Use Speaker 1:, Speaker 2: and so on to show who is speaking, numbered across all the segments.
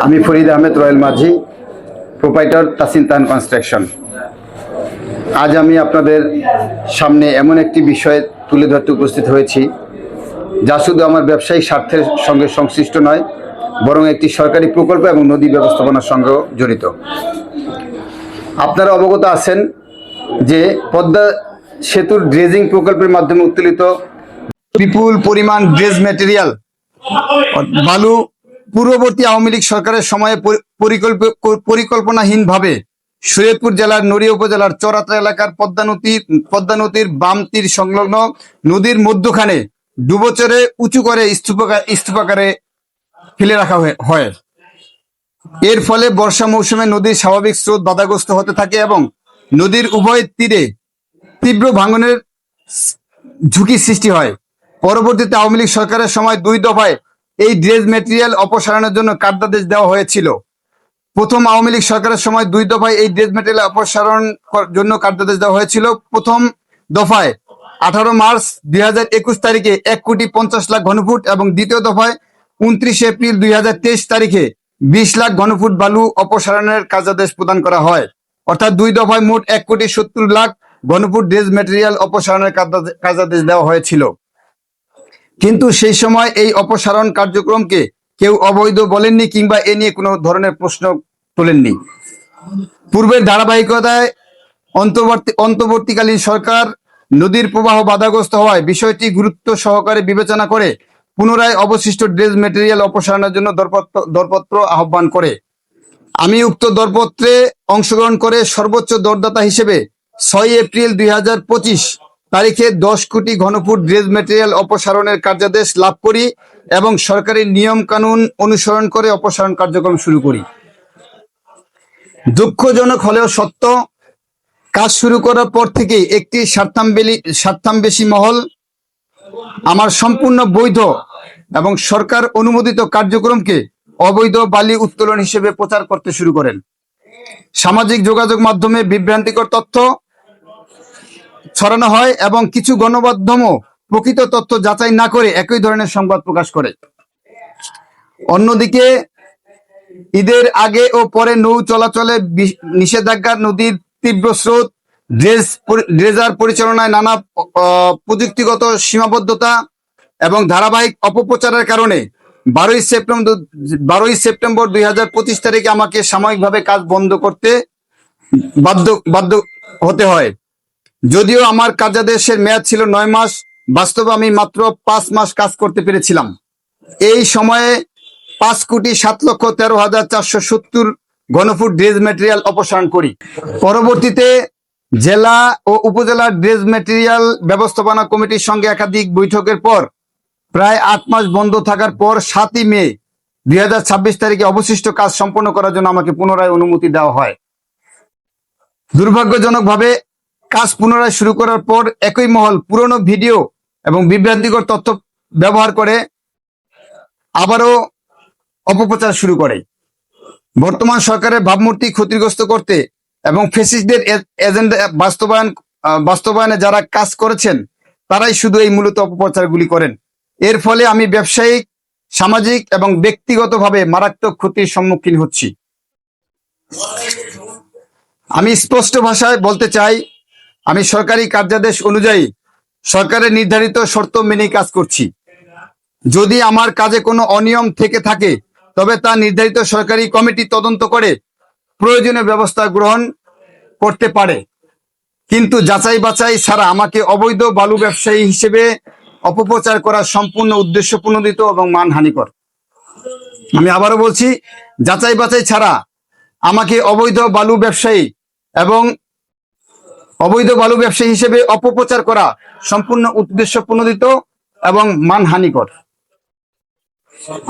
Speaker 1: আমি ফরিদ আহমেদ রয়েল মাঝি, প্রোপাইটর তাসিন তান কনস্ট্রাকশন। আজ আমি আপনাদের সামনে এমন একটি বিষয় তুলে ধরতে উপস্থিত হয়েছি যা শুধু আমার ব্যবসায়িক স্বার্থের সঙ্গে সংশ্লিষ্ট নয়, বরং একটি সরকারি প্রকল্প এবং নদী ব্যবস্থাপনার সঙ্গেও জড়িত। আপনারা অবগত আছেন যে পদ্মা সেতুর ড্রেজিং প্রকল্পের মাধ্যমে উত্তোলিত বিপুল পরিমাণ ড্রেজ ম্যাটেরিয়াল বালু পূর্ববর্তী আওয়ামী লীগ সরকারের সময়ে পরিকল্পনাহীনভাবে শরীয়তপুর জেলার নড়িয়া উপজেলার চরাত্রা এলাকার পদ্মা নদীর বাম তীর সংলগ্ন নদীর মধ্যখানে ডুবোচরে উঁচু করে স্তূপাকারে ফেলে রাখা হয়। এর ফলে বর্ষা মৌসুমে নদীর স্বাভাবিক স্রোত বাধাগ্রস্ত হতে থাকে এবং নদীর উভয় তীরে তীব্র ভাঙনের ঝুঁকি সৃষ্টি হয়। পরবর্তীতে আওয়ামী লীগ সরকারের সময় 2 দফায় এই ড্রেজ ম্যাটেরিয়াল অপসারণের জন্য কার্যাদেশ দেওয়া হয়েছিল। প্রথম আওয়ামী লীগ সরকারের সময় 2 দফায় এই ড্রেজ ম্যাটেরিয়াল অপসারণ জন্য কার্যাদেশ দেওয়া হয়েছিল। প্রথম দফায় 18 মার্চ 2021 তারিখে 1,50,00,000 ঘনফুট এবং দ্বিতীয় দফায় 29 এপ্রিল 2023 তারিখে 20 লাখ ঘনফুট বালু অপসারণের কার্যাদেশ প্রদান করা হয়। অর্থাৎ 2 দফায় মোট 1,70,00,000 ঘনফুট ড্রেজ ম্যাটেরিয়াল অপসারণের কার্যাদেশ দেওয়া হয়েছিল। কিন্তু সেই সময় এই অপসারণ কার্যক্রমকে কেউ অবৈধ বলেননি কিংবা এ নিয়ে কোনো ধরনের প্রশ্ন তোলেননি। পূর্বের ধারাবাহিকতায় অন্তর্বর্তীকালীন সরকার নদীর প্রবাহ বাধাগ্রস্ত হওয়ায় বিষয়টি গুরুত্ব সহকারে বিবেচনা করে পুনরায় অবশিষ্ট ড্রেজ ম্যাটেরিয়াল অপসারণের জন্য দরপত্র আহ্বান করে। আমি উক্ত দরপত্রে অংশগ্রহণ করে সর্বোচ্চ দরদাতা হিসেবে 6 এপ্রিল 2025 তারিখে 10 কোটি ঘনফুট ড্রেজ ম্যাটেরিয়াল অপসারণের কার্যাদেশ লাভ করি এবং সরকারি নিয়ম কানুন অনুসরণ করে অপসারণ কার্যক্রম শুরু করি। দুঃখজনক হলেও সত্য, কাজ শুরু করার পর থেকে একটি স্বার্থান্বেষী মহল আমার সম্পূর্ণ বৈধ এবং সরকার অনুমোদিত কার্যক্রমকে অবৈধ বালি উত্তোলন হিসেবে প্রচার করতে শুরু করেন। সামাজিক যোগাযোগ মাধ্যমে বিভ্রান্তিকর তথ্য ছড়ানো হয় এবং কিছু গণমাধ্যমও প্রকৃত তথ্য যাচাই না করে একই ধরনের সংবাদ প্রকাশ করে। অন্যদিকে ঈদের আগে ও পরে নৌ চলাচলে নিষেধাজ্ঞা, নদীর তীব্র স্রোত, ড্রেজার পরিচালনায় নানা প্রযুক্তিগত সীমাবদ্ধতা এবং ধারাবাহিক অপপ্রচারের কারণে 12 সেপ্টেম্বর 2025 তারিখে আমাকে সাময়িকভাবে কাজ বন্ধ করতে বাধ্য হতে হয়। যদিও আমার কার্যাদেশের মেয়াদ ছিল 9 মাস, বাস্তবে আমি মাত্র 5 মাস কাজ করতে পেরেছিলাম। এই সময়ে 5,07,13,470 ঘনফুট ড্রেজ ম্যাটেরিয়াল অপসারণ করি। পরবর্তীতে জেলা ও উপজেলার ড্রেজ ম্যাটেরিয়াল ব্যবস্থাপনা কমিটির সঙ্গে একাধিক বৈঠকের পর প্রায় 8 মাস বন্ধ থাকার পর 7 মে 2026 তারিখে অবশিষ্ট কাজ সম্পন্ন করার জন্য আমাকে পুনরায় অনুমতি দেওয়া হয়। দুর্ভাগ্যজনকভাবে কাজ পুনরায় শুরু করার পর একই মহল পুরনো ভিডিও এবং বিভ্রান্তিকর তথ্য ব্যবহার করে আবারও অপপ্রচার শুরু করে। বর্তমান সরকারের ভাবমূর্তি ক্ষতিগ্রস্ত করতে এবং ফ্যাসিস্টদের এজেন্ডা বাস্তবায়নে যারা কাজ করেছেন তারাই শুধু এই মূলত অপপ্রচারগুলি করেন। এর ফলে আমি ব্যবসায়িক, সামাজিক এবং ব্যক্তিগতভাবে মারাত্মক ক্ষতির সম্মুখীন হচ্ছি। আমি স্পষ্ট ভাষায় বলতে চাই, আমি সরকারি কার্যাদেশ অনুযায়ী সরকারের নির্ধারিত শর্ত মেনে কাজ করছি। যদি আমার কাজে কোনো অনিয়ম থেকে থাকে তবে তা নির্ধারিত সরকারি কমিটি তদন্ত করে প্রয়োজনীয় ব্যবস্থা গ্রহণ করতে পারে, কিন্তু যাচাই বাছাই ছাড়া আমাকে অবৈধ বালু ব্যবসায়ী হিসেবে অপপ্রচার করা সম্পূর্ণ উদ্দেশ্য প্রণোদিত এবং মানহানিকর। আমি আবারও বলছি, যাচাই বাছাই ছাড়া আমাকে অবৈধ বালু ব্যবসায়ী হিসেবে অপপ্রচার করা সম্পূর্ণ উদ্দেশ্য প্রণোদিত এবং মানহানিকর।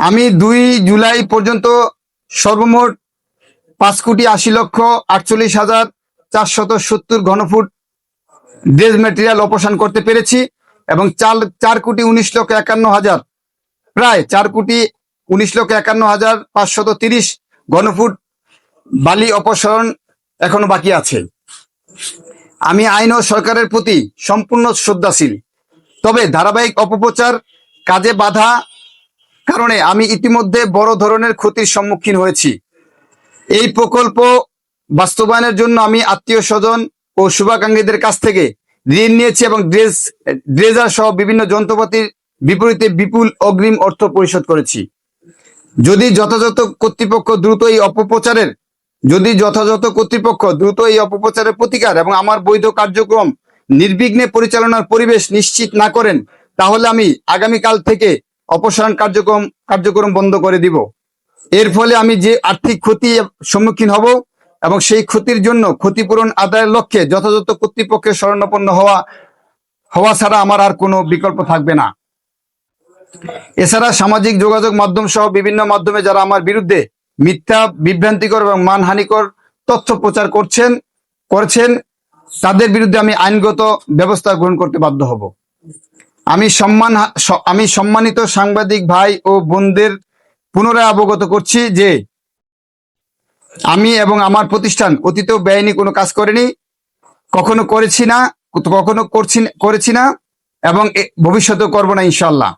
Speaker 1: আমি 2 জুলাই পর্যন্ত সর্বমোট 5,80,48,470 ঘনফুট ড্রেজ ম্যাটেরিয়াল অপসারণ করতে পেরেছি এবং 4,19,51,000 প্রায় 4,19,51,530 ঘনফুট বালি অপসারণ এখনো বাকি আছে। আমি আইন ও সরকারের প্রতি সম্পূর্ণ শ্রদ্ধাশীল, তবে ধারাবাহিক অপপ্রচার, কাজে বাধা কারণে আমি ইতিমধ্যে বড় ধরনের ক্ষতির সম্মুখীন হয়েছি। এই প্রকল্প বাস্তবায়নের জন্য আমি আত্মীয় স্বজন ও শুভাকাঙ্ক্ষীদের কাছ থেকে ঋণ নিয়েছি এবং ড্রেজার সহ বিভিন্ন যন্ত্রপাতির বিপরীতে বিপুল অগ্রিম অর্থ পরিশোধ করেছি। যদি যথাযথ কর্তৃপক্ষ দ্রুত এই অপপ্রচারের প্রতিকার এবং আমার বৈধ কার্যক্রম নির্বিঘ্নে পরিচালনার পরিবেশ নিশ্চিত না করেন, তাহলে আমি আগামীকাল থেকে অপসারণ কার্যক্রম বন্ধ করে দিব। এর ফলে আমি যে আর্থিক ক্ষতির সম্মুখীন হব এবং সেই ক্ষতির জন্য ক্ষতিপূরণ আদায়ের লক্ষ্যে যথাযথ কর্তৃপক্ষের শরণাপন্ন হওয়া ছাড়া আমার আর কোনো বিকল্প থাকবে না। এছাড়া সামাজিক যোগাযোগ মাধ্যম সহ বিভিন্ন মাধ্যমে যারা আমার বিরুদ্ধে মিথ্যা, বিভ্রান্তিকর এবং মানহানিকর তথ্য প্রচার করেছেন তাদের বিরুদ্ধে আমি আইনগত ব্যবস্থা গ্রহণ করতে বাধ্য হব। আমি সম্মানিত সাংবাদিক ভাই ও বোনদের পুনরায় অবগত করছি যে আমি এবং আমার প্রতিষ্ঠান অতীতেও বেআইনি কোনো কাজ করেনি, কখনো করেছি না এবং ভবিষ্যতেও করবো না ইনশাআল্লাহ।